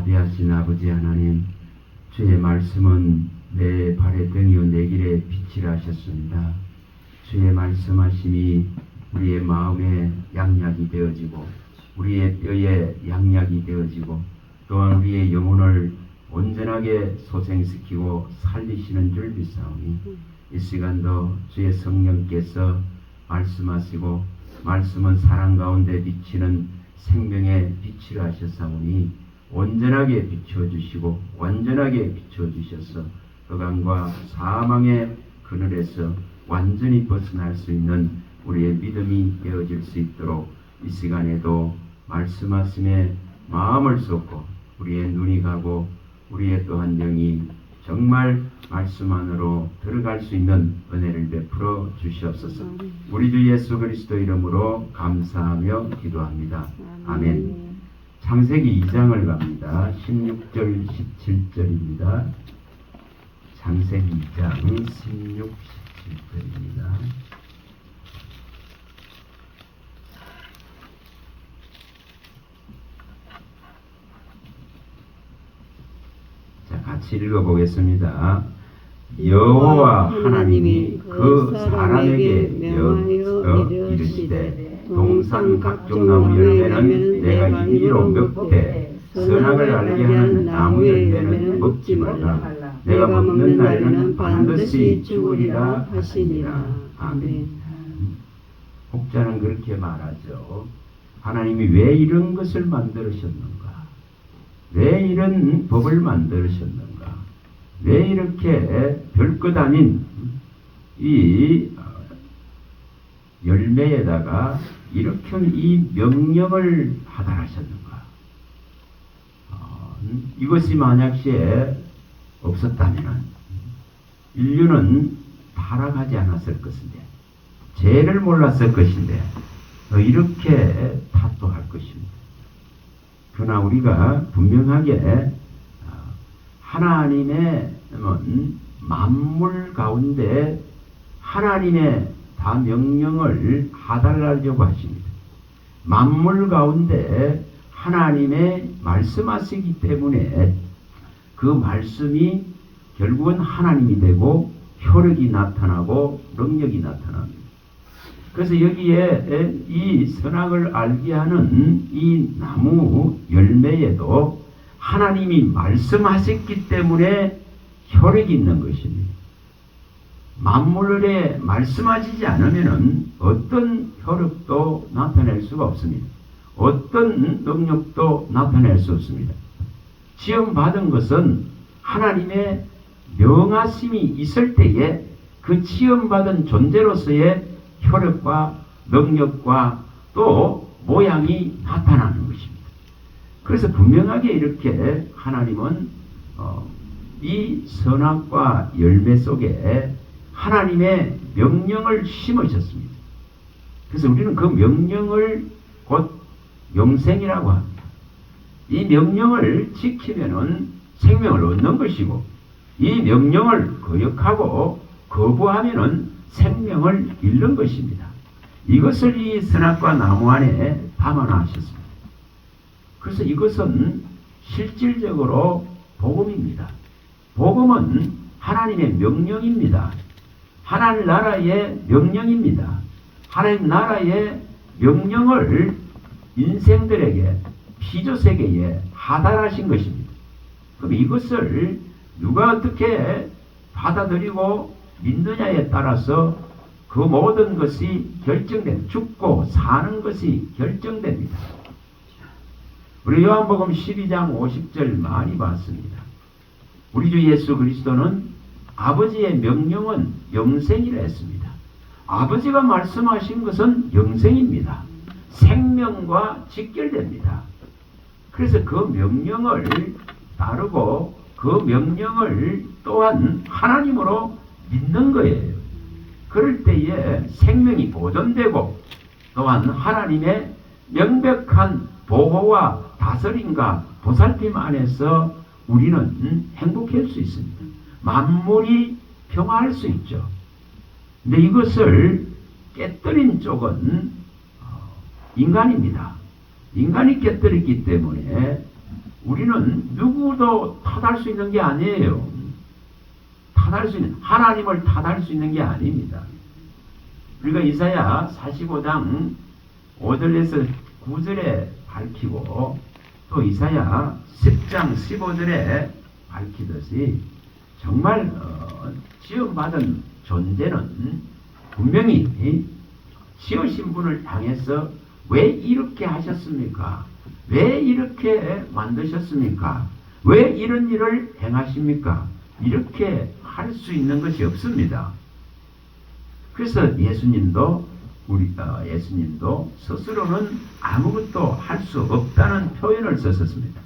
자비하신 아버지 하나님, 주의 말씀은 내 발의 등이요 내 길의 빛이라 하셨습니다. 주의 말씀하심이 우리의 마음에 양약이 되어지고 우리의 뼈에 양약이 되어지고 또한 우리의 영혼을 온전하게 소생시키고 살리시는 줄 믿사오니 이 시간도 주의 성령께서 말씀하시고 말씀은 사랑 가운데 비치는 생명의 빛이라 하셨사오니 온전하게 비춰주시고 완전하게 비춰주셔서 흑암과 사망의 그늘에서 완전히 벗어날 수 있는 우리의 믿음이 되어질 수 있도록 이 시간에도 말씀하심에 마음을 쏟고 우리의 눈이 가고 우리의 또한 영이 정말 말씀 안으로 들어갈 수 있는 은혜를 베풀어 주시옵소서. 우리 주 예수 그리스도 이름으로 감사하며 기도합니다. 아멘. 창세기 2장을 갑니다. 16절 17절입니다. 창세기 2장 16, 17절입니다. 자, 같이 읽어보겠습니다. 여호와 하나님이 그 사람에게 명하여 이르시되 동산 각종 나무 열매는 내가 임의로 먹되 선악을 알게 하는 나무 열매는 먹지 말라. 내가 먹는 날에는 반드시 죽으리라 하시니라. 아멘. 혹자는 그렇게 말하죠. 하나님이 왜 이런 것을 만드셨는가? 왜 이런 법을 만드셨는가? 왜 이렇게 별것 아닌 이 열매에다가 이렇게 이 명령을 하달하셨는가? 이것이 만약시에 없었다면 인류는 타락하지 않았을 것인데 죄를 몰랐을 것인데 이렇게 타도할 것입니다. 그러나 우리가 분명하게 하나님의 만물 가운데 하나님의 다 명령을 하달하려고 하십니다. 만물 가운데 하나님의 말씀하시기 때문에 그 말씀이 결국은 하나님이 되고 효력이 나타나고 능력이 나타납니다. 그래서 여기에 이 선악을 알게 하는 이 나무 열매에도 하나님이 말씀하셨기 때문에 효력이 있는 것입니다. 만물에 말씀하시지 않으면 어떤 효력도 나타낼 수가 없습니다. 어떤 능력도 나타낼 수 없습니다. 지음받은 것은 하나님의 명하심이 있을 때에 그 지음받은 존재로서의 효력과 능력과 또 모양이 나타나는 것입니다. 그래서 분명하게 이렇게 하나님은 이 선악과 열매 속에 하나님의 명령을 심으셨습니다. 그래서 우리는 그 명령을 곧 영생이라고 합니다. 이 명령을 지키면은 생명을 얻는 것이고 이 명령을 거역하고 거부하면은 생명을 잃는 것입니다. 이것을 이 선악과 나무 안에 담아하셨습니다. 그래서 이것은 실질적으로 복음입니다. 복음은 하나님의 명령입니다. 하나님 나라의 명령입니다. 하나님 나라의 명령을 인생들에게 피조세계에 하달하신 것입니다. 그럼 이것을 누가 어떻게 받아들이고 믿느냐에 따라서 그 모든 것이 결정됩니다. 죽고 사는 것이 결정됩니다. 우리 요한복음 12장 50절 많이 봤습니다. 우리 주 예수 그리스도는 아버지의 명령은 영생이라 했습니다. 아버지가 말씀하신 것은 영생입니다. 생명과 직결됩니다. 그래서 그 명령을 따르고 그 명령을 또한 하나님으로 믿는 거예요. 그럴 때에 생명이 보존되고 또한 하나님의 명백한 보호와 다스림과 보살핌 안에서 우리는 행복할 수 있습니다. 만물이 평화할 수 있죠. 근데 이것을 깨뜨린 쪽은 인간입니다. 인간이 깨뜨렸기 때문에 우리는 누구도 탓할 수 있는 게 아니에요. 탓할 수 있는, 하나님을 탓할 수 있는 게 아닙니다. 우리가 이사야 45장 5절에서 9절에 밝히고 또 이사야 10장 15절에 밝히듯이 정말 지음받은 존재는 분명히 지으신 분을 향해서 왜 이렇게 하셨습니까? 왜 이렇게 만드셨습니까? 왜 이런 일을 행하십니까? 이렇게 할 수 있는 것이 없습니다. 그래서 예수님도 스스로는 아무것도 할 수 없다는 표현을 썼습니다.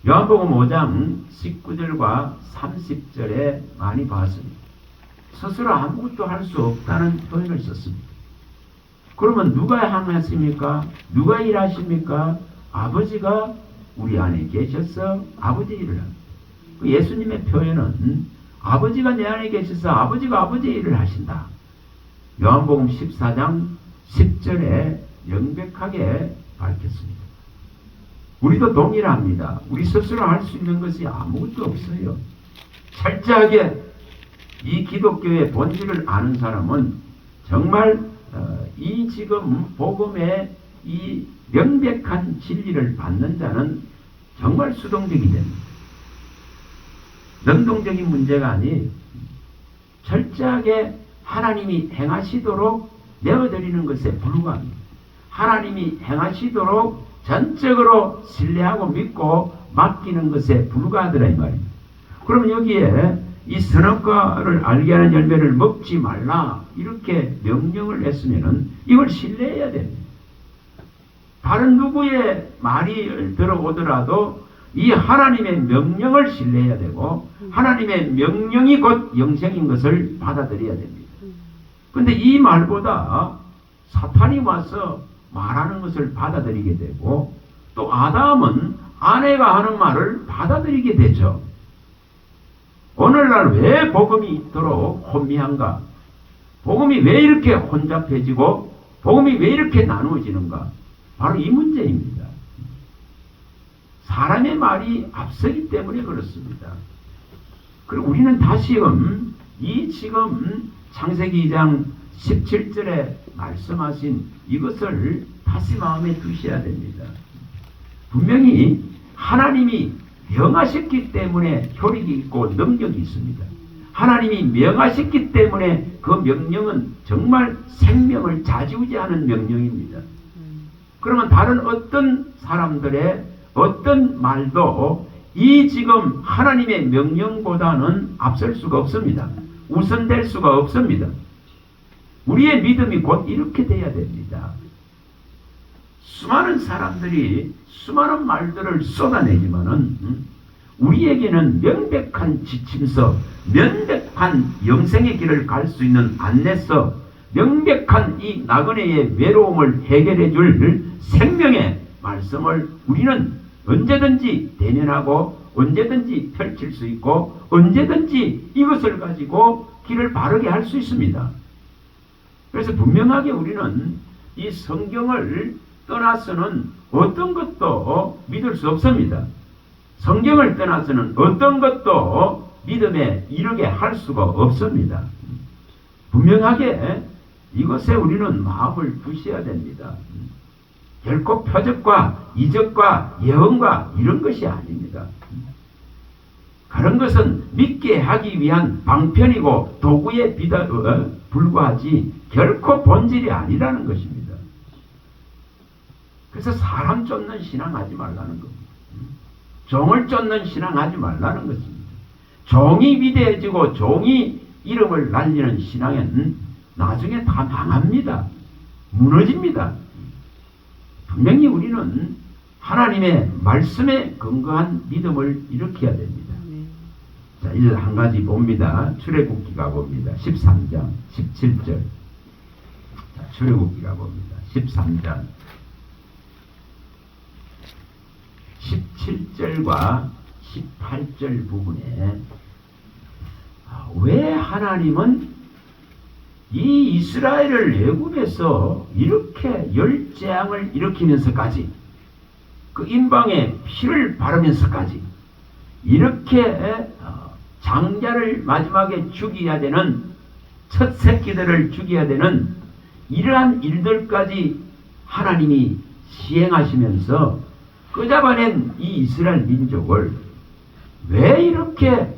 요한복음 5장 19절과 30절에 많이 봤습니다. 스스로 아무것도 할 수 없다는 표현을 썼습니다. 그러면 누가 행하십니까? 누가 일하십니까? 아버지가 우리 안에 계셔서 아버지 일을 합니다. 예수님의 표현은 아버지가 내 안에 계셔서 아버지가 아버지 일을 하신다. 요한복음 14장 10절에 명백하게 밝혔습니다. 우리도 동일합니다. 우리 스스로 할 수 있는 것이 아무것도 없어요. 철저하게 이 기독교의 본질을 아는 사람은 정말 이 지금 복음의 이 명백한 진리를 받는 자는 정말 수동적이 됩니다. 능동적인 문제가 아니 철저하게 하나님이 행하시도록 내어드리는 것에 불과합니다. 하나님이 행하시도록 전적으로 신뢰하고 믿고 맡기는 것에 불과하더라 이 말입니다. 그럼 여기에 이 선악과를 알게 하는 열매를 먹지 말라 이렇게 명령을 했으면은 이걸 신뢰해야 됩니다. 다른 누구의 말이 들어오더라도 이 하나님의 명령을 신뢰해야 되고 하나님의 명령이 곧 영생인 것을 받아들여야 됩니다. 그런데 이 말보다 사탄이 와서 말하는 것을 받아들이게 되고 또 아담은 아내가 하는 말을 받아들이게 되죠. 오늘날 왜 복음이 있도록 혼미한가? 복음이 왜 이렇게 혼잡해지고 복음이 왜 이렇게 나누어지는가? 바로 이 문제입니다. 사람의 말이 앞서기 때문에 그렇습니다. 그리고 우리는 다시금 지금 창세기 2장 17절에 말씀하신 이것을 다시 마음에 두셔야 됩니다. 분명히 하나님이 명하셨기 때문에 효력이 있고 능력이 있습니다. 하나님이 명하셨기 때문에 그 명령은 정말 생명을 좌지우지하는 명령입니다. 그러면 다른 어떤 사람들의 어떤 말도 이 지금 하나님의 명령보다는 앞설 수가 없습니다. 우선될 수가 없습니다. 우리의 믿음이 곧 이렇게 돼야 됩니다. 수많은 사람들이 수많은 말들을 쏟아내지만은 우리에게는 명백한 지침서, 명백한 영생의 길을 갈 수 있는 안내서, 명백한 이 나그네의 외로움을 해결해 줄 생명의 말씀을 우리는 언제든지 대면하고 언제든지 펼칠 수 있고 언제든지 이것을 가지고 길을 바르게 할 수 있습니다. 그래서 분명하게 우리는 이 성경을 떠나서는 어떤 것도 믿을 수 없습니다. 성경을 떠나서는 어떤 것도 믿음에 이르게 할 수가 없습니다. 분명하게 이것에 우리는 마음을 두셔야 됩니다. 결코 표적과 이적과 예언과 이런 것이 아닙니다. 그런 것은 믿게 하기 위한 방편이고 도구에 불과하지 결코 본질이 아니라는 것입니다. 그래서 사람 쫓는 신앙하지 말라는 겁니다. 종을 쫓는 신앙하지 말라는 것입니다. 종이 위대해지고 종이 이름을 날리는 신앙은 나중에 다 망합니다. 무너집니다. 분명히 우리는 하나님의 말씀에 근거한 믿음을 일으켜야 됩니다. 자, 이제 한 가지 봅니다. 출애굽기가 봅니다. 13장 17절. 자, 출애굽기가 봅니다. 13장 17절과 18절 부분에 왜 하나님은 이 이스라엘을 애굽에서 이렇게 열 재앙을 일으키면서까지 그 임방에 피를 바르면서까지 이렇게 장자를 마지막에 죽여야 되는, 첫 새끼들을 죽여야 되는 이러한 일들까지 하나님이 시행하시면서 끄잡아낸 이 이스라엘 민족을 왜 이렇게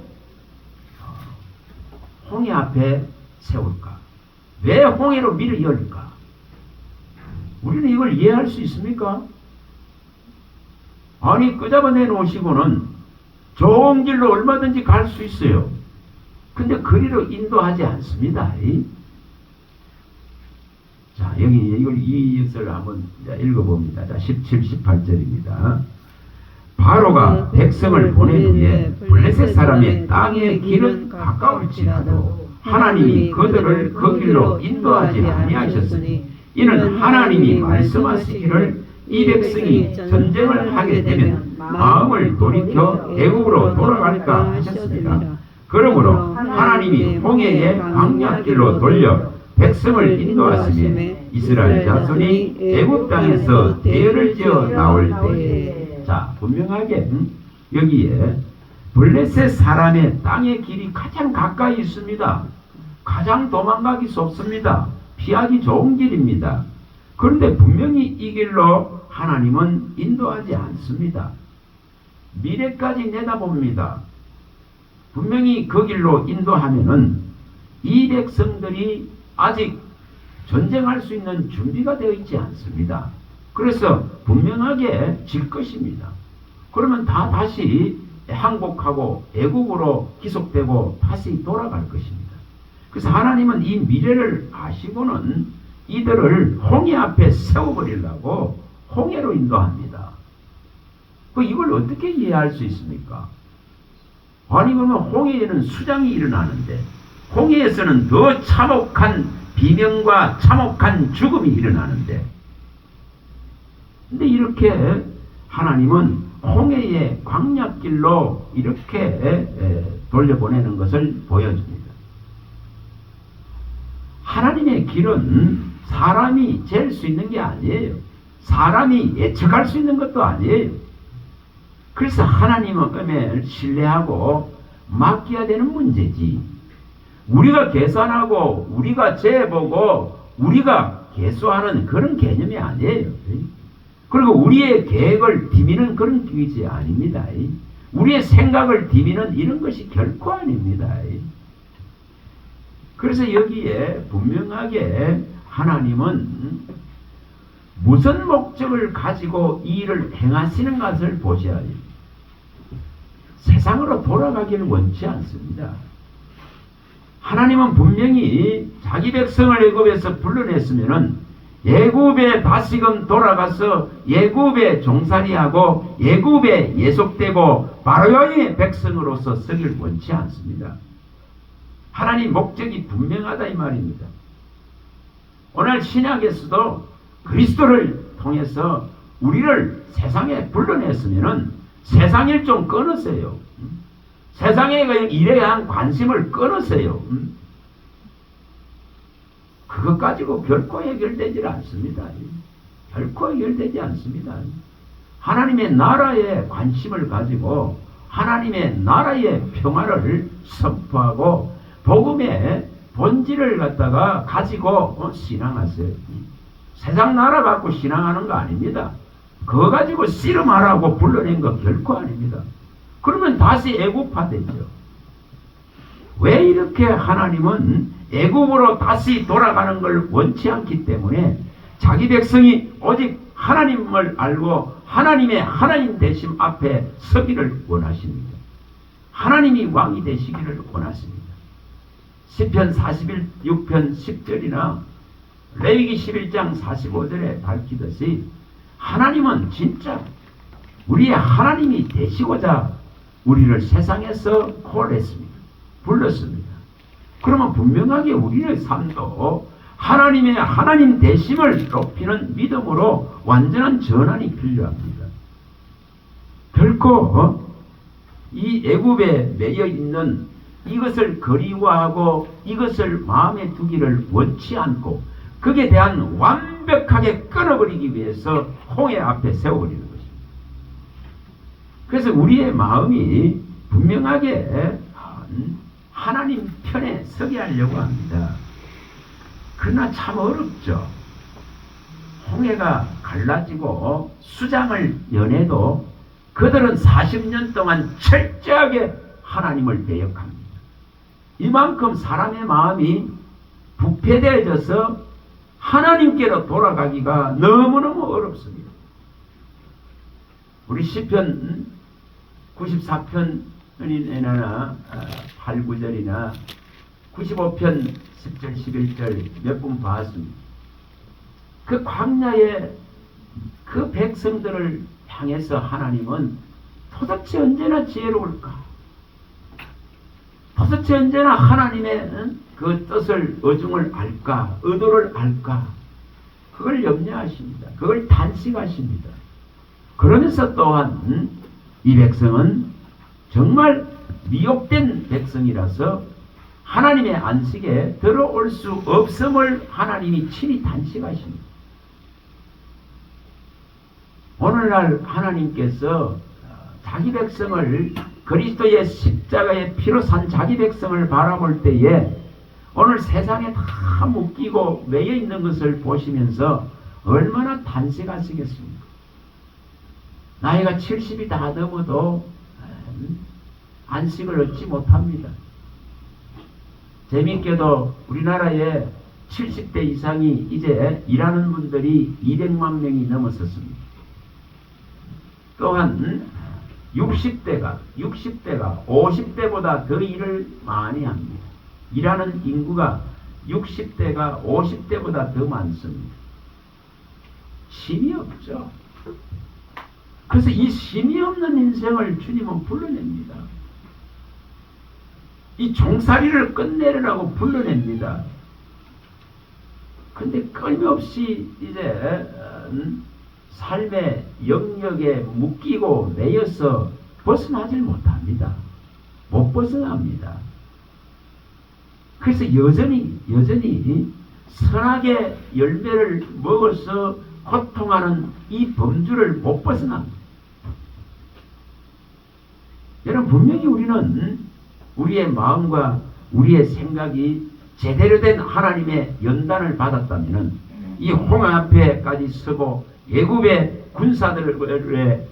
홍해 앞에 세울까? 왜 홍해로 밀어 열까? 우리는 이걸 이해할 수 있습니까? 아니, 끄잡아내 놓으시고는 좋은 길로 얼마든지 갈 수 있어요. 근데 그리로 인도하지 않습니다. 자, 여기 이걸 이것을 한번 읽어봅니다. 자, 17, 18절입니다. 바로가 백성을 보낸 후에 블레셋 사람의 땅의 길은 가까울지라도 하나님이 그들을 그 길로 인도하지 아니하셨으니 이는 하나님이 말씀하시기를 이 백성이 전쟁을 하게 되면 마음을 돌이켜 애국으로 돌아갈까 하셨습니다. 그러므로 하나님이 홍해의 광야길로 돌려 백성을 인도하시며 이스라엘 자손이 애국 땅에서 대열을 지어 나올 때에, 자, 분명하게 여기에 블레셋 사람의 땅의 길이 가장 가까이 있습니다. 가장 도망가기 쉽습니다. 피하기 좋은 길입니다. 그런데 분명히 이 길로 하나님은 인도하지 않습니다. 미래까지 내다봅니다. 분명히 그 길로 인도하면은 이 백성들이 아직 전쟁할 수 있는 준비가 되어 있지 않습니다. 그래서 분명하게 질 것입니다. 그러면 다시 항복하고 애국으로 기속되고 다시 돌아갈 것입니다. 그래서 하나님은 이 미래를 아시고는 이들을 홍해 앞에 세워버리려고 홍해로 인도합니다. 이걸 어떻게 이해할 수 있습니까? 아니, 그러면 홍해에는 수장이 일어나는데 홍해에서는 더 참혹한 비명과 참혹한 죽음이 일어나는데, 근데 이렇게 하나님은 홍해의 광야길로 이렇게 돌려보내는 것을 보여줍니다. 하나님의 길은 사람이 잴 수 있는 게 아니에요. 사람이 예측할 수 있는 것도 아니에요. 그래서 하나님을 신뢰하고 맡겨야 되는 문제지, 우리가 계산하고 우리가 재보고 우리가 계수하는 그런 개념이 아니에요. 그리고 우리의 계획을 디미는 그런 것이 아닙니다. 우리의 생각을 디미는 이런 것이 결코 아닙니다. 그래서 여기에 분명하게 하나님은 무슨 목적을 가지고 이 일을 행하시는 것을 보셔야 해요. 세상으로 돌아가기를 원치 않습니다. 하나님은 분명히 자기 백성을 애굽에서 불러냈으면은 애굽에 다시금 돌아가서 애굽에 종살이하고 애굽에 예속되고 바로의 백성으로서 서길 원치 않습니다. 하나님 목적이 분명하다 이 말입니다. 오늘 신약에서도 그리스도를 통해서 우리를 세상에 불러냈으면은 세상일 좀 끊으세요. 세상에 일에 대한 관심을 끊으세요. 그것 가지고 결코 해결되지 않습니다. 결코 해결되지 않습니다. 하나님의 나라에 관심을 가지고 하나님의 나라의 평화를 선포하고 복음의 본질을 갖다가 가지고 신앙하세요. 세상 나라 갖고 신앙하는 거 아닙니다. 그거 가지고 씨름하라고 불러낸 거 결코 아닙니다. 그러면 다시 애국화 되죠. 왜 이렇게 하나님은 애국으로 다시 돌아가는 걸 원치 않기 때문에 자기 백성이 오직 하나님을 알고 하나님의 하나님 되심 앞에 서기를 원하십니다. 하나님이 왕이 되시기를 원하십니다. 시편 46편 10절이나 레위기 11장 45절에 밝히듯이 하나님은 진짜 우리의 하나님이 되시고자 우리를 세상에서 콜했습니다. 불렀습니다. 그러면 분명하게 우리의 삶도 하나님의 하나님 되심을 높이는 믿음으로 완전한 전환이 필요합니다. 결코 이 애굽에 매여 있는 이것을 그리워하고 이것을 마음에 두기를 원치 않고 거기에 대한 완벽하게 끊어버리기 위해서 홍해 앞에 세워버리는 것입니다. 그래서 우리의 마음이 분명하게 하나님 편에 서게 하려고 합니다. 그러나 참 어렵죠. 홍해가 갈라지고 수장을 연해도 그들은 40년 동안 철저하게 하나님을 대역합니다. 이만큼 사람의 마음이 부패되어져서 하나님께로 돌아가기가 너무너무 어렵습니다. 우리 시편 94편이나 8, 9절이나 95편 10절, 11절 몇 번 봤습니다. 그 광야의 그 백성들을 향해서 하나님은 도대체 언제나 지혜로울까? 도대체 언제나 하나님의 그 뜻을, 의중을 알까? 의도를 알까? 그걸 염려하십니다. 그걸 단식하십니다. 그러면서 또한 이 백성은 정말 미혹된 백성이라서 하나님의 안식에 들어올 수 없음을 하나님이 친히 단식하십니다. 오늘날 하나님께서 자기 백성을, 그리스도의 십자가의 피로 산 자기 백성을 바라볼 때에 오늘 세상에 다 묶이고 매여 있는 것을 보시면서 얼마나 단식하시겠습니까? 나이가 70이 다 넘어도 안식을 얻지 못합니다. 재미있게도 우리나라에 70대 이상이 이제 일하는 분들이 200만 명이 넘었었습니다. 또한 60대가 50대보다 더 일을 많이 합니다. 일하는 인구가 60대가 50대보다 더 많습니다. 쉼이 없죠. 그래서 이 쉼이 없는 인생을 주님은 불러냅니다. 이 종살이를 끝내려고 불러냅니다. 근데 끊임없이 이제 삶의 영역에 묶이고 매여서 벗어나질 못합니다. 못 벗어납니다. 그래서 여전히 선악의 열매를 먹어서 고통하는 이 범주를 못 벗어납니다. 여러분, 분명히 우리는 우리의 마음과 우리의 생각이 제대로 된 하나님의 연단을 받았다면 이 홍해 앞에까지 서고 애굽의 군사들에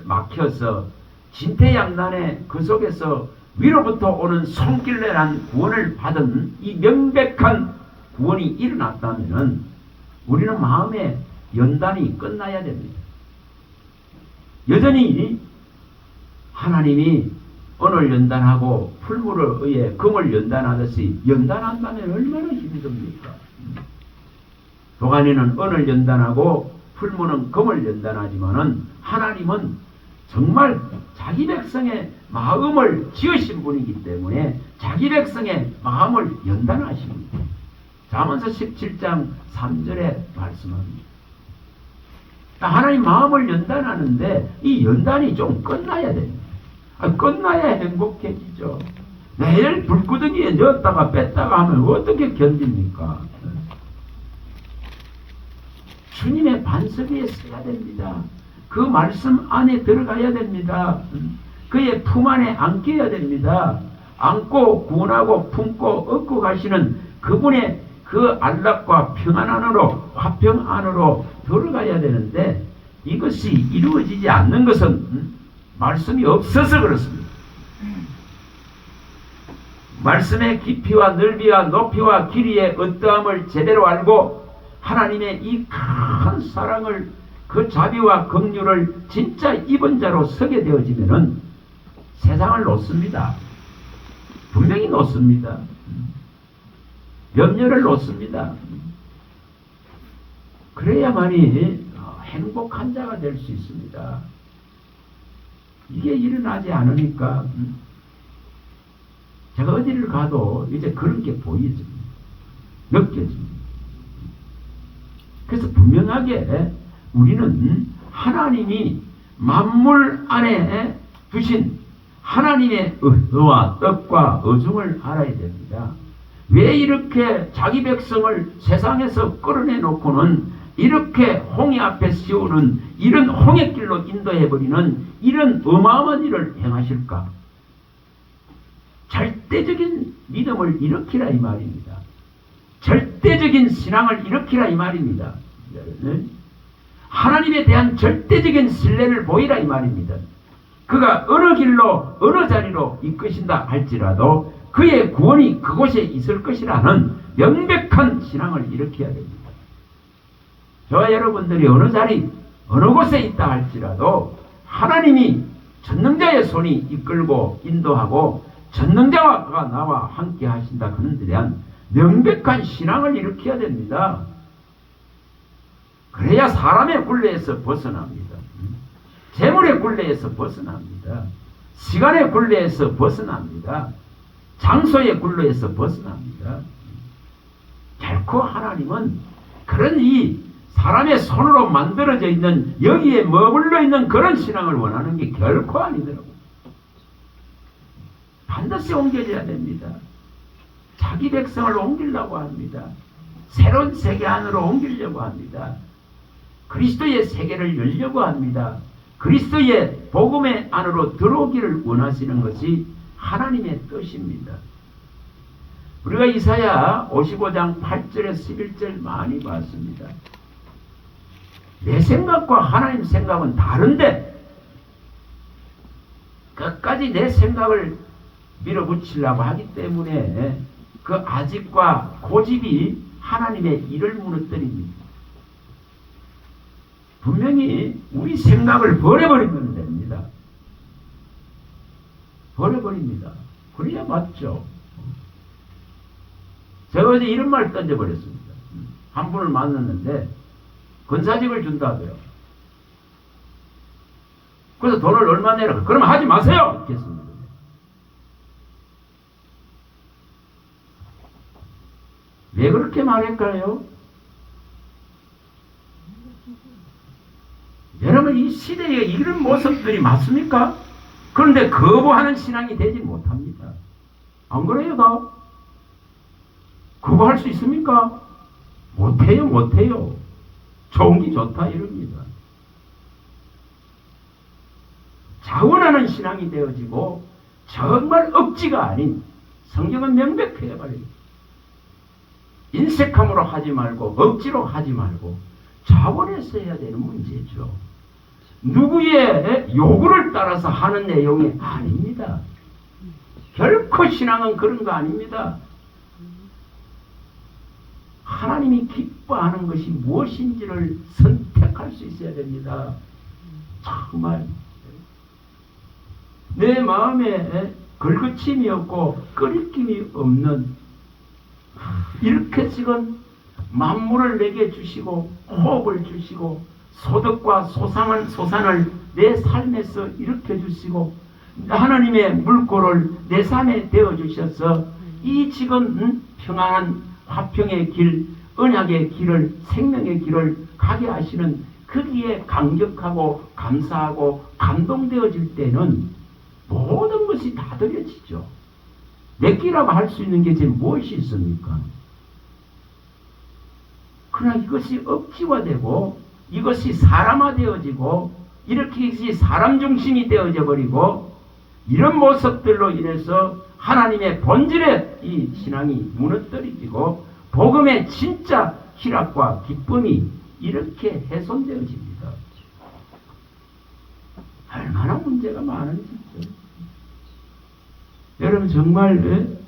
막혀서 진퇴양난의 그 속에서 위로부터 오는 손길래란 구원을 받은 이 명백한 구원이 일어났다면 우리는 마음의 연단이 끝나야 됩니다. 여전히 하나님이 은을 연단하고 풀무를 의해 금을 연단하듯이 연단한다면 얼마나 힘듭니까? 도가니는 은을 연단하고 풀무는 금을 연단하지만은 하나님은 정말 자기 백성의 마음을 지으신 분이기 때문에 자기 백성의 마음을 연단하십니다. 잠언서 17장 3절에 말씀합니다. 하나님 마음을 연단하는데 이 연단이 좀 끝나야 됩니다. 끝나야 행복해지죠. 매일 불구덩이에 넣었다가 뺐다가 하면 어떻게 견딥니까? 주님의 반석 위에 서야 됩니다. 그 말씀 안에 들어가야 됩니다. 그의 품 안에 안겨야 됩니다. 안고 구원하고 품고 얻고 가시는 그분의 그 안락과 평안 안으로, 화평 안으로 들어가야 되는데 이것이 이루어지지 않는 것은 말씀이 없어서 그렇습니다. 말씀의 깊이와 넓이와 높이와 길이의 어떠함을 제대로 알고 하나님의 이 큰 사랑을, 그 자비와 긍휼을 진짜 입은 자로 서게 되어지면은 세상을 놓습니다. 분명히 놓습니다. 염려를 놓습니다. 그래야만이 행복한 자가 될 수 있습니다. 이게 일어나지 않으니까 제가 어디를 가도 이제 그런 게 보여집니다. 느껴집니다. 그래서 분명하게 우리는 하나님이 만물 안에 두신 하나님의 의와 뜻과 의중을 알아야 됩니다. 왜 이렇게 자기 백성을 세상에서 끌어내놓고는 이렇게 홍해 앞에 세우는 이런 홍해길로 인도해버리는 이런 어마어마한 일을 행하실까? 절대적인 믿음을 일으키라 이 말입니다. 절대적인 신앙을 일으키라 이 말입니다. 하나님에 대한 절대적인 신뢰를 보이라 이 말입니다. 그가 어느 길로 어느 자리로 이끄신다 할지라도 그의 구원이 그곳에 있을 것이라는 명백한 신앙을 일으켜야 됩니다. 저와 여러분들이 어느 자리 어느 곳에 있다 할지라도 하나님이 전능자의 손이 이끌고 인도하고 전능자와 나와 함께 하신다 그런 데 대한 명백한 신앙을 일으켜야 됩니다. 그래야 사람의 굴레에서 벗어납니다. 재물의 굴레에서 벗어납니다. 시간의 굴레에서 벗어납니다. 장소의 굴레에서 벗어납니다. 결코 하나님은 그런 이 사람의 손으로 만들어져 있는 여기에 머물러 있는 그런 신앙을 원하는 게 결코 아니더라고요. 반드시 옮겨져야 됩니다. 자기 백성을 옮기려고 합니다. 새로운 세계 안으로 옮기려고 합니다. 그리스도의 세계를 열려고 합니다. 그리스도의 복음의 안으로 들어오기를 원하시는 것이 하나님의 뜻입니다. 우리가 이사야 55장 8절에 11절 많이 봤습니다. 내 생각과 하나님 생각은 다른데 끝까지 내 생각을 밀어붙이려고 하기 때문에 그 아집과 고집이 하나님의 일을 무너뜨립니다. 분명히 우리 생각을 버려버리면 됩니다. 버려버립니다. 그래야 맞죠. 제가 어제 이런 말 던져버렸습니다. 한 분을 만났는데 권사직을 준다고요. 그래서 돈을 얼마 내라. 그러면 하지 마세요. 이렇게 했습니다. 왜 그렇게 말할까요? 여러분 이 시대에 이런 모습들이 맞습니까? 그런데 거부하는 신앙이 되지 못합니다. 안 그래요 다? 거부할 수 있습니까? 못해요 못해요. 좋은 게 좋다 이럽니다. 자원하는 신앙이 되어지고 정말 억지가 아닌 성경은 명백하게 말해요. 인색함으로 하지 말고 억지로 하지 말고 자원해서 해야 되는 문제죠. 누구의 요구를 따라서 하는 내용이 아닙니다. 결코 신앙은 그런 거 아닙니다. 하나님이 기뻐하는 것이 무엇인지를 선택할 수 있어야 됩니다. 정말 내 마음에 걸거침이 없고 끓임이 없는 이렇게 지금 만물을 내게 주시고 호흡을 주시고 소득과 소산을 내 삶에서 일으켜 주시고 하나님의 물꼬를 내 삶에 되어 주셔서 이 지금 평안한 화평의 길, 언약의 길을, 생명의 길을 가게 하시는 거기에 감격하고 감사하고 감동되어질 때는 모든 것이 다 드려지죠. 내 끼라고 할 수 있는 게 지금 무엇이 있습니까? 그러나 이것이 억지화되고 이것이 사람화되어지고 이렇게 사람 중심이 되어져 버리고 이런 모습들로 인해서 하나님의 본질의 이 신앙이 무너뜨리고 복음의 진짜 희락과 기쁨이 이렇게 훼손되어집니다. 얼마나 문제가 많은지죠. 여러분 정말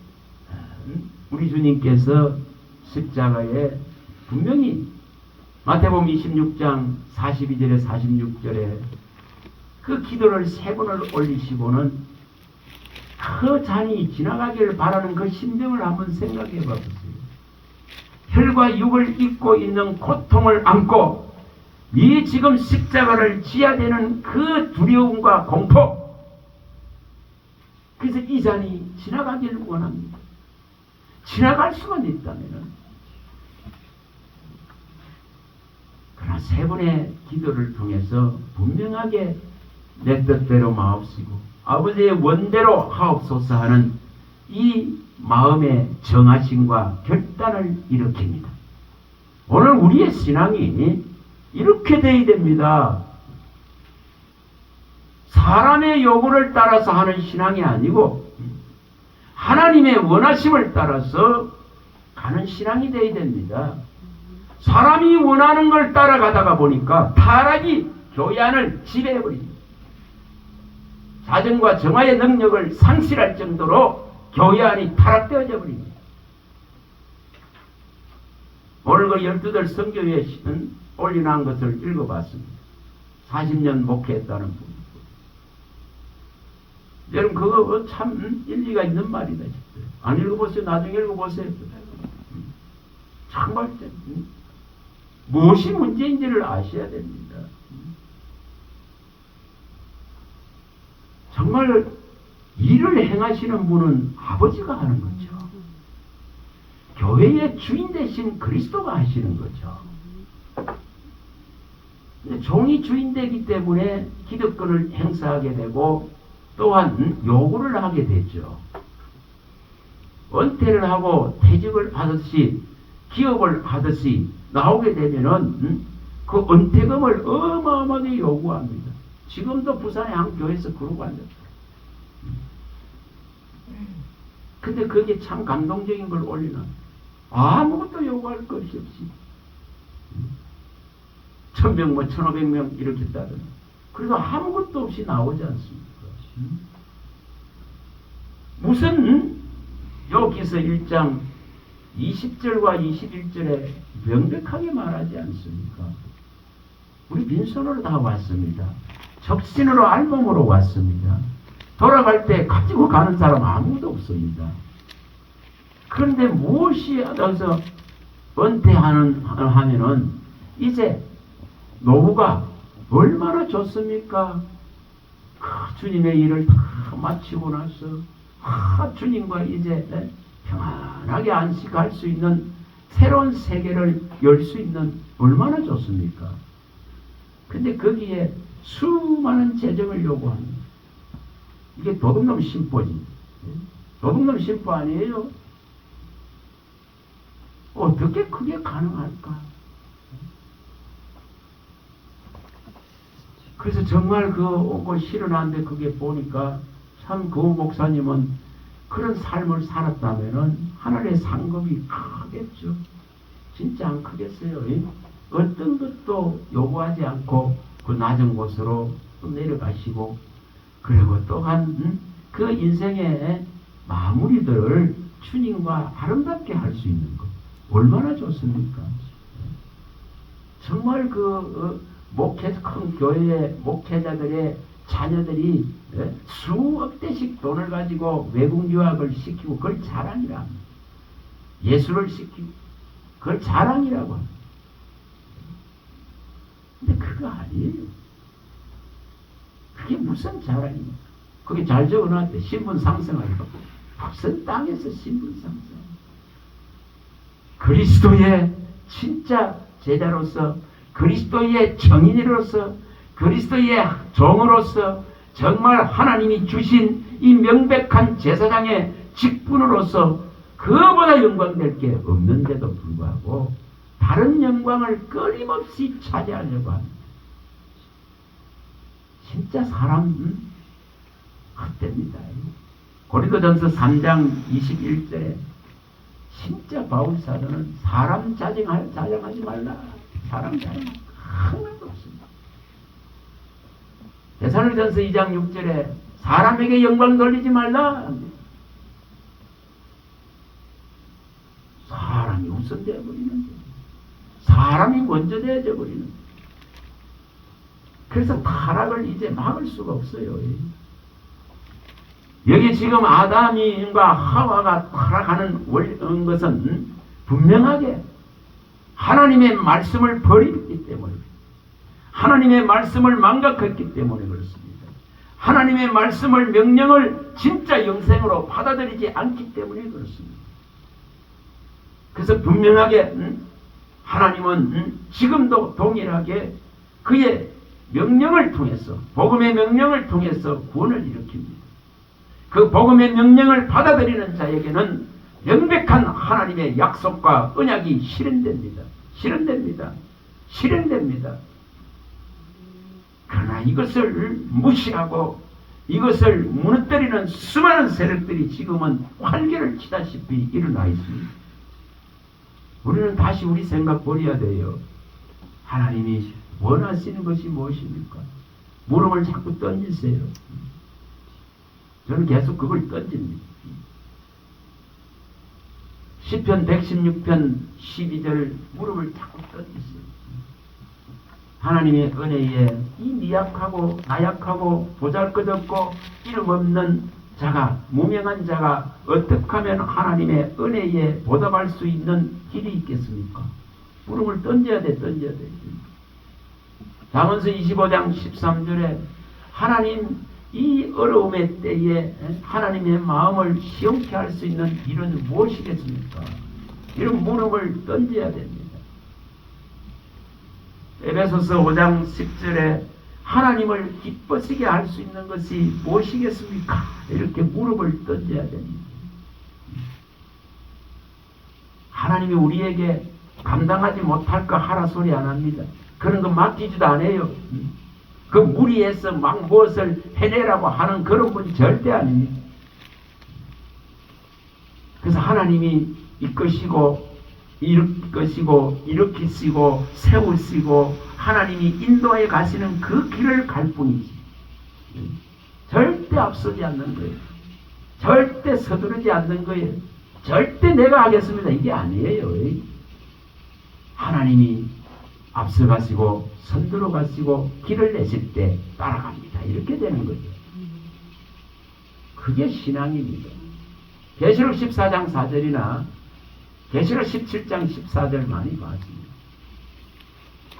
우리 주님께서 십자가에 분명히 마태복음 26장 42절에 46절에 그 기도를 3번을 올리시고는 그 잔이 지나가기를 바라는 그 심정을 한번 생각해 봐보세요. 혈과 육을 입고 있는 고통을 안고 이 지금 십자가를 지어야 되는 그 두려움과 공포, 그래서 이 잔이 지나가기를 원합니다. 지나갈 수만 있다면은. 그러나 3번의 기도를 통해서 분명하게 내 뜻대로 마옵시고 아버지의 원대로 하옵소서 하는 이 마음의 정하심과 결단을 일으킵니다. 오늘 우리의 신앙이 이렇게 돼야 됩니다. 사람의 요구를 따라서 하는 신앙이 아니고 하나님의 원하심을 따라서 가는 신앙이 돼야 됩니다. 사람이 원하는 걸 따라가다가 보니까 타락이 교회 안을 지배해버립니다. 자정과 정화의 능력을 상실할 정도로 교회 안이 타락되어져 버립니다. 오늘 그 12들 성교회에 올려놓은 것을 읽어봤습니다. 40년 목회했다는 분. 여러분 그거 참 일리가 있는 말이다 싶어요. 안 읽어보세요. 나중에 읽어보세요. 정말 무엇이 문제인지를 아셔야 됩니다. 정말 일을 행하시는 분은 아버지가 하는 거죠. 교회의 주인 대신 그리스도가 하시는 거죠. 종이 주인 되기 때문에 기득권을 행사하게 되고 또한 요구를 하게 되죠. 은퇴를 하고 퇴직을 하듯이 기업을 하듯이 나오게 되면은 그 은퇴금을 어마어마하게 요구합니다. 지금도 부산의 한 교회에서 그러고 앉았어요. 근데 그게 참 감동적인 걸 올리나 아무것도 요구할 것이 없이 1000명 뭐 1500명 이렇게 따르는 그래서 아무것도 없이 나오지 않습니까? 무슨 여기서 1장 20절과 21절에 명백하게 말하지 않습니까? 우리 빈손으로 다 왔습니다. 적신으로 알몸으로 왔습니다. 돌아갈 때 가지고 가는 사람 아무도 없습니다. 그런데 무엇이 하면서 은퇴하면은 이제 노후가 얼마나 좋습니까? 주님의 일을 다 마치고 나서 주님과 이제 평안하게 안식할 수 있는 새로운 세계를 열 수 있는 얼마나 좋습니까? 근데 거기에 수많은 재정을 요구합니다. 이게 도둑놈 심보지. 도둑놈 심보 아니에요? 어떻게 그게 가능할까? 그래서 정말 그 오고 실현한데 그게 보니까 참 그 목사님은 그런 삶을 살았다면은 하늘의 상급이 크겠죠. 진짜 안 크겠어요. 어떤 것도 요구하지 않고 그 낮은 곳으로 또 내려가시고 그리고 또한 그 인생의 마무리들을 주님과 아름답게 할 수 있는 것 얼마나 좋습니까? 정말 큰 교회의 목회자들의 자녀들이 수억 대씩 돈을 가지고 외국 유학을 시키고 그걸 자랑이라 합니다. 예수를 시키고 그걸 자랑이라고 합니다. 근데 그거 아니에요. 그게 무슨 자랑입니까? 그게 잘 적어놨대. 신분 상승하고 무슨 땅에서 신분 상승. 그리스도의 진짜 제자로서 그리스도의 정인으로서 그리스도의 종으로서 정말 하나님이 주신 이 명백한 제사장의 직분으로서 그보다 영광될 게 없는데도 불구하고 다른 영광을 끊임없이 차지하려고 합니다. 진짜 사람 헛됩니다. 고린도전서 3장 21절에 진짜 바울사도는 사람 자랑하지 말라. 사람 자랑 하나도 없습니다. 데살로니가전서 2장 6절에 사람에게 영광 돌리지 말라. 사람이 우선되어 버리는 거예요. 사람이 먼저 되어져 버리는 거예요. 그래서 타락을 이제 막을 수가 없어요. 여기 지금 아담과 하와가 타락하는 것은 분명하게 하나님의 말씀을 버렸기 때문에 하나님의 말씀을 망각했기 때문에 그렇습니다. 하나님의 말씀을 명령을 진짜 영생으로 받아들이지 않기 때문에 그렇습니다. 그래서 분명하게 하나님은 지금도 동일하게 그의 명령을 통해서 복음의 명령을 통해서 구원을 일으킵니다. 그 복음의 명령을 받아들이는 자에게는 명백한 하나님의 약속과 언약이 실현됩니다. 실현됩니다. 실현됩니다. 그러나 이것을 무시하고 이것을 무너뜨리는 수많은 세력들이 지금은 활개를 치다시피 일어나 있습니다. 우리는 다시 우리 생각 버려야 돼요. 하나님이 원하시는 것이 무엇입니까? 물음을 자꾸 던지세요. 저는 계속 그걸 던집니다. 시편 116편 12절 무릎을 자꾸 던지세요. 하나님의 은혜에 이 미약하고 나약하고 보잘것없고 이름 없는 자가, 무명한 자가 어떻게 하면 하나님의 은혜에 보답할 수 있는 길이 있겠습니까? 무릎을 던져야 돼. 잠언서 25장 13절에 하나님 이 어려움의 때에 하나님의 마음을 시원케 할 수 있는 길은 무엇이겠습니까? 이런 무릎을 던져야 됩니다. 에베소서 5장 10절에 하나님을 기뻐지게 할 수 있는 것이 무엇이겠습니까? 이렇게 무릎을 던져야 됩니다. 하나님이 우리에게 감당하지 못할 거 하라 소리 안 합니다. 그런 거 맡기지도 않아요. 그 무리해서 막 무엇을 해내라고 하는 그런 분이 절대 아닙니다. 그래서 하나님이 이끄시고 일으키시고 세우시고 하나님이 인도해 가시는 그 길을 갈 뿐이지 절대 앞서지 않는 거예요. 절대 서두르지 않는 거예요. 절대 내가 하겠습니다 이게 아니에요. 하나님이 앞서 가시고 선두로 가시고 길을 내실 때 따라갑니다. 이렇게 되는 거죠. 그게 신앙입니다. 계시록 14장 4절이나 계시록 17장 14절 많이 봤습니다.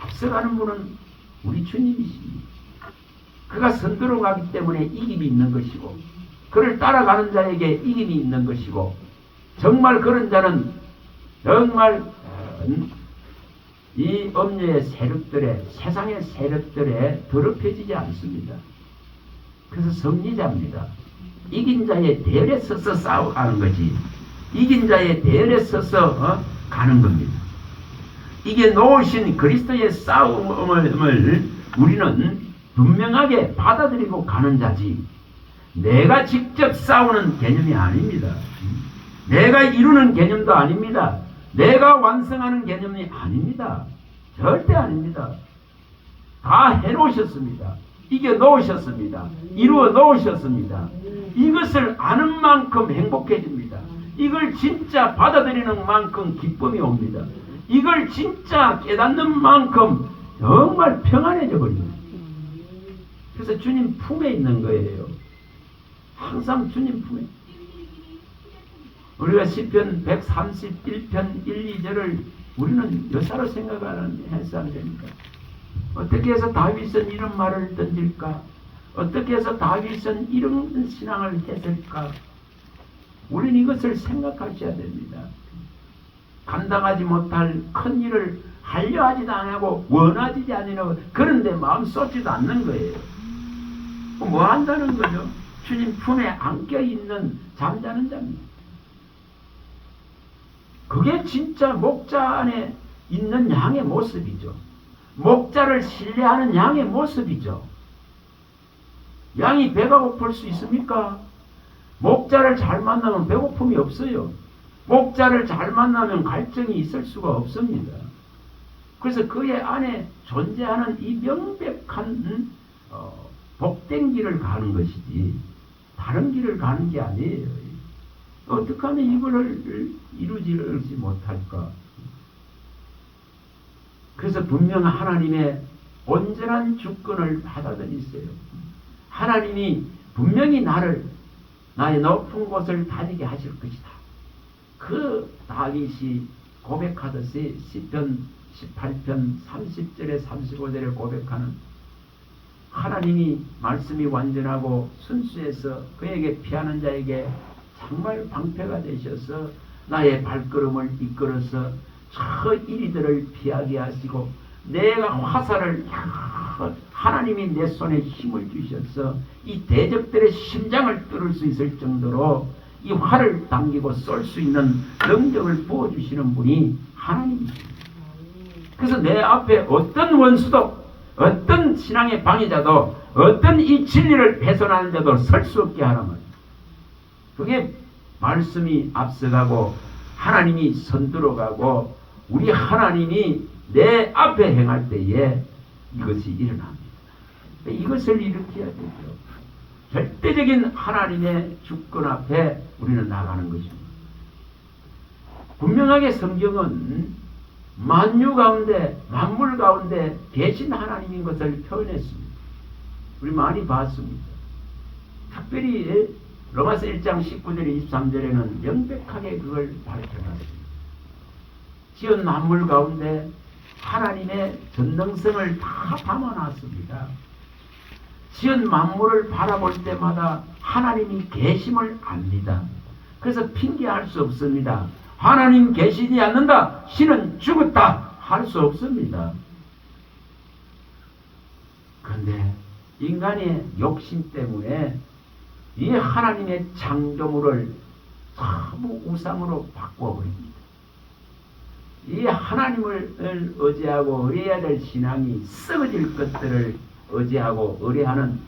앞서가는 분은 우리 주님이십니다. 그가 선두로 가기 때문에 이김이 있는 것이고 그를 따라가는 자에게 이김이 있는 것이고 정말 그런 자는 정말 이 음녀의 세력들에 세상의 세력들에 더럽혀지지 않습니다. 그래서 승리자입니다. 이긴 자의 대열에 서서 싸워가는 거지. 이긴 자의 대열에 서서 가는 겁니다. 이게 놓으신 그리스도의 싸움을 우리는 분명하게 받아들이고 가는 자지 내가 직접 싸우는 개념이 아닙니다. 내가 이루는 개념도 아닙니다. 내가 완성하는 개념이 아닙니다. 절대 아닙니다. 다 해놓으셨습니다. 이겨 놓으셨습니다. 이루어 놓으셨습니다. 이것을 아는 만큼 행복해집니다. 이걸 진짜 받아들이는 만큼 기쁨이 옵니다. 이걸 진짜 깨닫는 만큼 정말 평안해져 버립니다. 그래서 주님 품에 있는 거예요. 항상 주님 품에. 우리가 시편 131편 1, 2절을 우리는 여사로 해서 안 됩니다. 어떻게 해서 다윗은 이런 말을 던질까? 어떻게 해서 다윗은 이런 신앙을 했을까? 우리는 이것을 생각하셔야 됩니다. 감당하지 못할 큰 일을 하려 하지도 않고 원하지 않으려 그런데 마음 쏟지도 않는 거예요. 뭐 한다는 거죠? 주님 품에 안겨있는 잠자는 자입니다. 그게 진짜 목자 안에 있는 양의 모습이죠. 목자를 신뢰하는 양의 모습이죠. 양이 배가 고플 수 있습니까? 목자를 잘 만나면 배고픔이 없어요. 목자를 잘 만나면 갈증이 있을 수가 없습니다. 그래서 그의 안에 존재하는 이 명백한 복된 길을 가는 것이지 다른 길을 가는 게 아니에요. 어떻게 하면 이거를 이루지 못할까? 그래서 분명 하나님의 온전한 주권을 받아들이세요. 하나님이 분명히 나의 높은 곳을 다니게 하실 것이다. 그 다윗이 고백하듯이 시편 18편 30절에 35절에 고백하는 하나님이 말씀이 완전하고 순수해서 그에게 피하는 자에게 정말 방패가 되셔서 나의 발걸음을 이끌어서 저 이리들을 피하게 하시고 내가 화살을 하나님이 내 손에 힘을 주셔서 이 대적들의 심장을 뚫을 수 있을 정도로 이 활을 당기고 쏠 수 있는 능력을 부어주시는 분이 하나님이십니다. 그래서 내 앞에 어떤 원수도, 어떤 신앙의 방해자도, 어떤 이 진리를 훼손하는 자도 설 수 없게 하는 거예요. 그게 말씀이 앞서가고 하나님이 선두로가고 우리 하나님이 내 앞에 행할 때에 이것이 일어납니다. 이것을 일으켜야 되죠. 절대적인 하나님의 주권 앞에 우리는 나가는 것입니다. 분명하게 성경은 만유 가운데, 만물 가운데 계신 하나님인 것을 표현했습니다. 우리 많이 봤습니다. 특별히 로마서 1장 19절 23절에는 명백하게 그걸 밝혀놨습니다. 지은 만물 가운데 하나님의 전능성을 다 담아놨습니다. 지은 만물을 바라볼 때마다 하나님이 계심을 압니다. 그래서 핑계할 수 없습니다. 하나님 계시지 않는다, 신은 죽었다 할 수 없습니다. 그런데 인간의 욕심 때문에 이 하나님의 창조물을 전부 우상으로 바꿔버립니다. 이 하나님을 의지하고 의뢰해야 될 신앙이 썩어질 것들을 의지하고 의뢰하는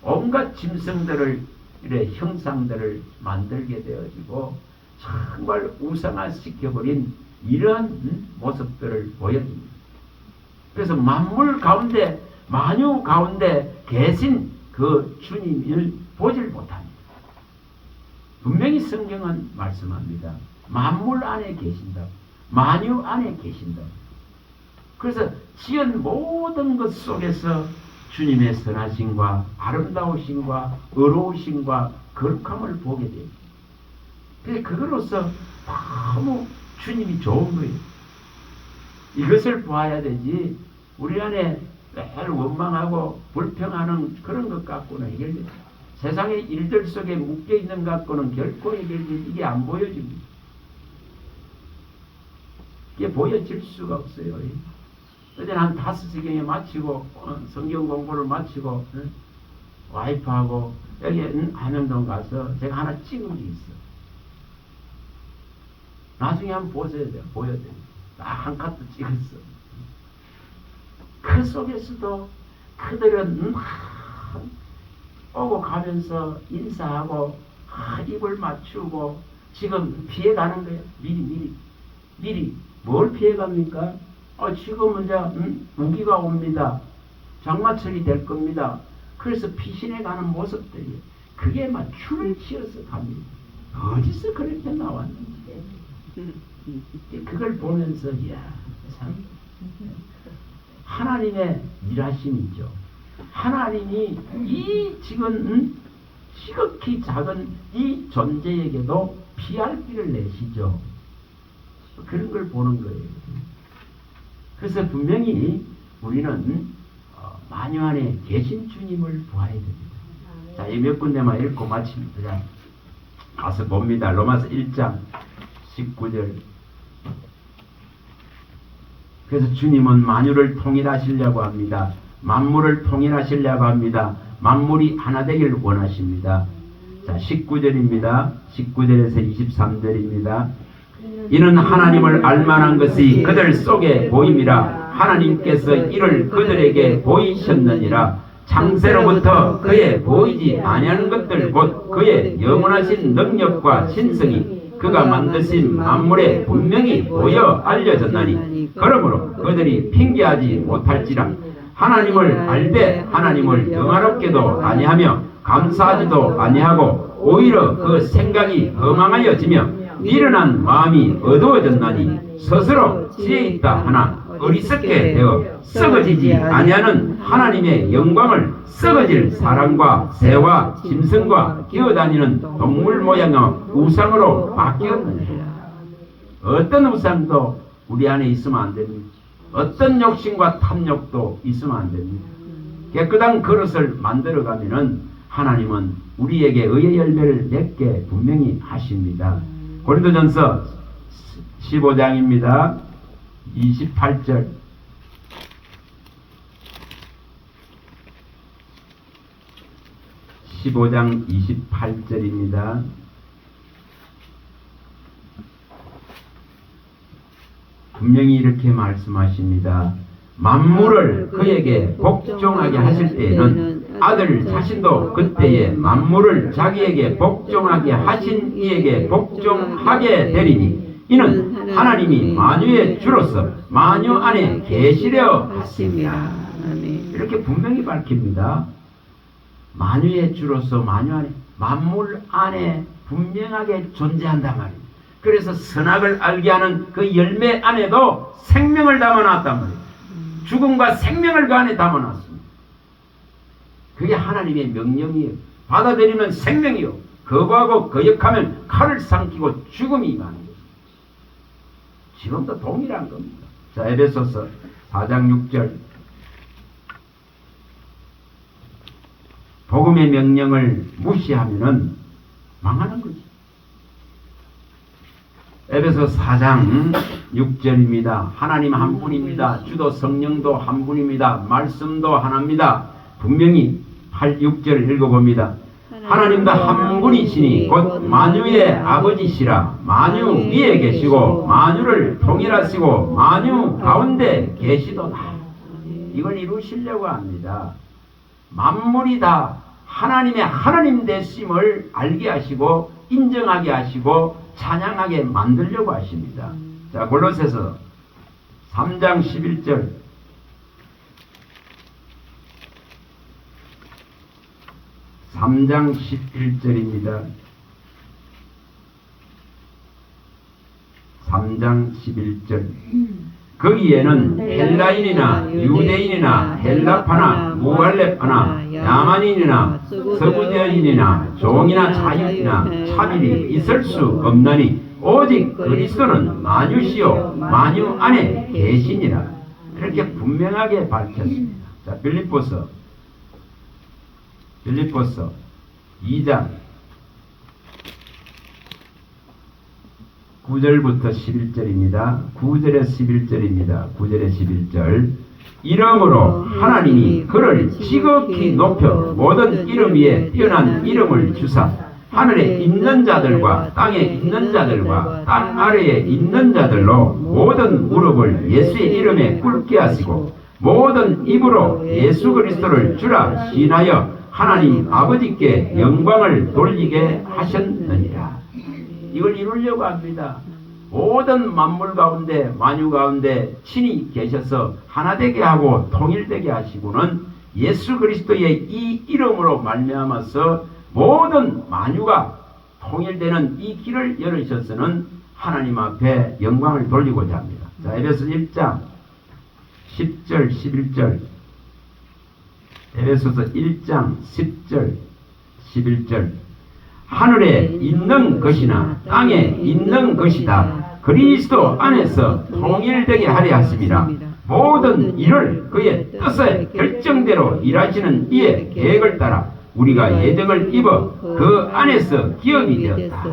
온갖 짐승들을, 이래 형상들을 만들게 되어지고 정말 우상화시켜버린 이러한 모습들을 보여줍니다. 그래서 만물 가운데, 만유 가운데 계신 그 주님을 보질 못합니다. 분명히 성경은 말씀합니다. 만물 안에 계신다. 만유 안에 계신다. 그래서 지은 모든 것 속에서 주님의 선하심과 아름다우심과 의로우심과 거룩함을 보게 됩니다. 그래서 그것으로서 너무 주님이 좋은 거예요. 이것을 보아야 되지 우리 안에 매일 원망하고 불평하는 그런 것 갖고는 해결돼요. 세상의 일들 속에 묶여있는 것 갖고는 결코 해결돼요. 이게 안 보여집니다. 이게 보여질 수가 없어요. 어제 한 5시경에 마치고 성경 공부를 마치고 와이프하고 여기 한영동 가서 제가 하나 찍은 게 있어. 나중에 한번 보셔야 돼요. 보여드려요. 딱 한 컷도 찍었어. 그 속에서도 그들은 오고 가면서 인사하고 입을 맞추고 지금 피해가는 거예요. 미리 뭘 피해갑니까? 지금은 이제 우기가 옵니다. 장마철이 될 겁니다. 그래서 피신해 가는 모습들이 그게 막 줄을 치어서 갑니다. 어디서 그렇게 나왔는지 그걸 보면서 이야 참 하나님의 일하심이죠. 하나님이 이 지금 지극히 작은 이 존재에게도 피할 길을 내시죠. 그런 걸 보는 거예요. 그래서 분명히 우리는 만유 안에 계신 주님을 보아야 됩니다. 자, 이 몇 군데만 읽고 마칩니다. 자, 가서 봅니다. 로마서 1장 19절. 그래서 주님은 만유를 통일하시려고 합니다. 만물을 통일하시려고 합니다. 만물이 하나 되기를 원하십니다. 자, 19절입니다. 19절에서 23절입니다. 이는 하나님을 알만한 것이 그들 속에 보임이라. 하나님께서 이를 그들에게 보이셨느니라. 창세로부터 그의 보이지 아니하는 것들 곧 그의 영원하신 능력과 신성이 그가 만드신 만물에 분명히 보여 알려졌나니 그러므로 그들이 핑계하지 못할지라. 하나님을 알되 하나님을 영화롭게도 아니하며 감사하지도 아니하고 오히려 그 생각이 허망하여지며 미련한 마음이 어두워졌나니 스스로 지혜 있다 하나 어리석게 되어 썩어지지 아니하는 하나님의 영광을 썩어질 사람과 새와 짐승과 기어다니는 동물 모양의 우상으로 바뀌었느니라. 어떤 우상도 우리 안에 있으면 안 됩니다. 어떤 욕심과 탐욕도 있으면 안 됩니다. 깨끗한 그릇을 만들어가면은 하나님은 우리에게 의의 열매를 맺게 분명히 하십니다. 고린도전서 15장입니다. 28절. (15장) 28절입니다. 분명히 이렇게 말씀하십니다. 만물을 그에게 복종하게 하실 때에는 아들 자신도 그때에 만물을 자기에게 복종하게 하신 이에게 복종하게 되리니 이는 하나님이 만유의 주로서 만유 안에 계시려 하십니다. 이렇게 분명히 밝힙니다. 만유의 주로서 만유 안에, 만물 안에 분명하게 존재한단 말이에요. 그래서 선악을 알게 하는 그 열매 안에도 생명을 담아놨단 말이에요. 죽음과 생명을 그 안에 담아놨습니다. 그게 하나님의 명령이에요. 받아들이면 생명이요, 거부하고 거역하면 칼을 삼키고 죽음이 임하는 것입니다. 지금도 동일한 겁니다. 자, 에베소서 4장 6절. 복음의 명령을 무시하면은 망하는 거지. 에베소 4장 6절입니다. 하나님 한 분입니다. 주도 성령도 한 분입니다. 말씀도 하나입니다. 분명히 6절을 읽어봅니다. 하나님도 한 분이시니 곧 만유의 아버지시라. 만유 위에 계시고 만유를 통일하시고 만유 가운데 계시도다. 이걸 이루시려고 합니다. 만물이 다 하나님의 하나님 되심을 알게 하시고 인정하게 하시고 찬양하게 만들려고 하십니다. 자, 골로새서 3장 11절. 3장 11절입니다. 3장 11절. 거기에는 헬라인이나 유대인이나 헬라파나 무갈레파나 야만인이나 서구대인이나 종이나 자유이나 차별이 있을 수 없나니 오직 그리스도는 만유시요 만유 안에 계시니라. 이렇게 분명하게 밝혔습니다. 자, 빌립보서 2장 9절부터 11절입니다. 9절에 11절입니다. 9절에 11절. 이러므로 하나님이 그를 지극히 높여 모든 이름 위에 뛰어난 이름을 주사 하늘에 있는 자들과 땅에 있는 자들과 땅 아래에 있는 자들로 모든 무릎을 예수의 이름에 꿇게 하시고 모든 입으로 예수 그리스도를 주라 시인하여 하나님 아버지께 영광을 돌리게 하셨느니라. 이걸 이루려고 합니다. 모든 만물 가운데 만유 가운데 친히 계셔서 하나 되게 하고 통일되게 하시고는 예수 그리스도의 이 이름으로 말미암아서 모든 만유가 통일되는 이 길을 열으셔서는 하나님 앞에 영광을 돌리고자 합니다. 자, 에베소 1장 10절 11절. 에베소서 1장 10절 11절. 하늘에 있는 것이나 땅에 있는 것이다 그리스도 안에서 통일되게 하려 하심이라. 모든 일을 그의 뜻의 결정대로 일하시는 이의 계획을 따라 우리가 예정을 입어 그 안에서 기업이 되었다.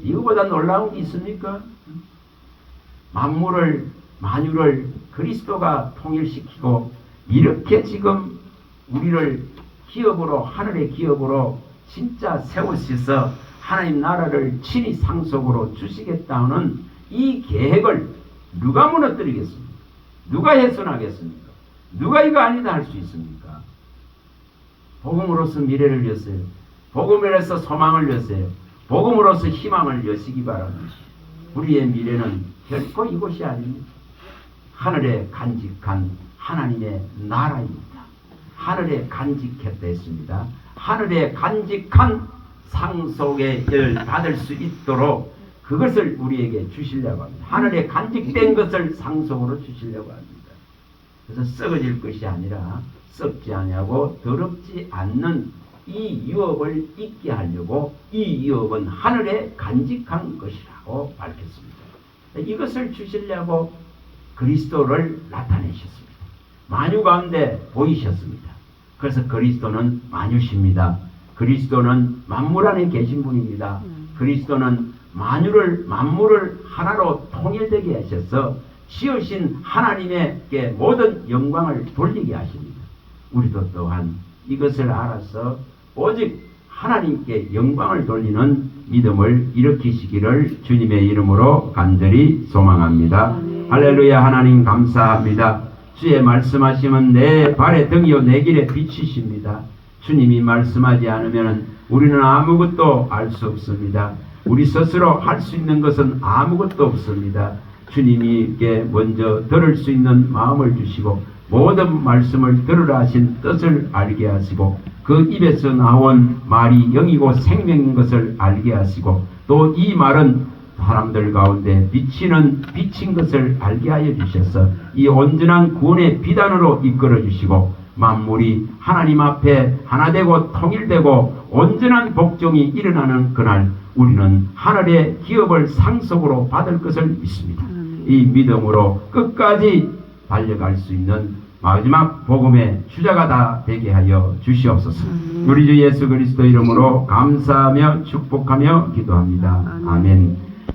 이거보다 놀라운 게 있습니까? 만유를 그리스도가 통일시키고 이렇게 지금 우리를 기업으로, 하늘의 기업으로 진짜 세우셔서 하나님 나라를 친히 상속으로 주시겠다는 이 계획을 누가 무너뜨리겠습니까? 누가 훼손하겠습니까? 누가 이거 아니다 할 수 있습니까? 복음으로서 미래를 여세요. 복음으로서 소망을 여세요. 복음으로서 희망을 여시기 바랍니다. 우리의 미래는 결코 이곳이 아닙니다. 하늘에 간직한 하나님의 나라입니다. 하늘에 간직했다 했습니다. 하늘에 간직한 상속의 열 받을 수 있도록 그것을 우리에게 주시려고 합니다. 하늘에 간직된 것을 상속으로 주시려고 합니다. 그래서 썩어질 것이 아니라 썩지 아니하고 더럽지 않는 이 유업을 있게 하려고 이 유업은 하늘에 간직한 것이라고 밝혔습니다. 이것을 주시려고 그리스도를 나타내셨습니다. 만유 가운데 보이셨습니다. 그래서 그리스도는 만유십니다. 그리스도는 만물 안에 계신 분입니다. 그리스도는 만물을 하나로 통일되게 하셔서 지으신 하나님에게 모든 영광을 돌리게 하십니다. 우리도 또한 이것을 알아서 오직 하나님께 영광을 돌리는 믿음을 일으키시기를 주님의 이름으로 간절히 소망합니다. 할렐루야. 하나님 감사합니다. 주의 말씀하시면 내 발의 등이요 내 길의 빛이십니다. 주님이 말씀하지 않으면 우리는 아무것도 알 수 없습니다. 우리 스스로 할 수 있는 것은 아무것도 없습니다. 주님이께 먼저 들을 수 있는 마음을 주시고 모든 말씀을 들으라 하신 뜻을 알게 하시고 그 입에서 나온 말이 영이고 생명인 것을 알게 하시고 또 이 말은 사람들 가운데 비치는 빛인 것을 알게 하여 주셔서 이 온전한 구원의 비단으로 이끌어 주시고 만물이 하나님 앞에 하나 되고 통일되고 온전한 복종이 일어나는 그날 우리는 하늘의 기업을 상속으로 받을 것을 믿습니다. 이 믿음으로 끝까지 달려갈 수 있는 마지막 복음의 주자가 다 되게 하여 주시옵소서. 우리 주 예수 그리스도 이름으로 감사하며 축복하며 기도합니다. 아멘.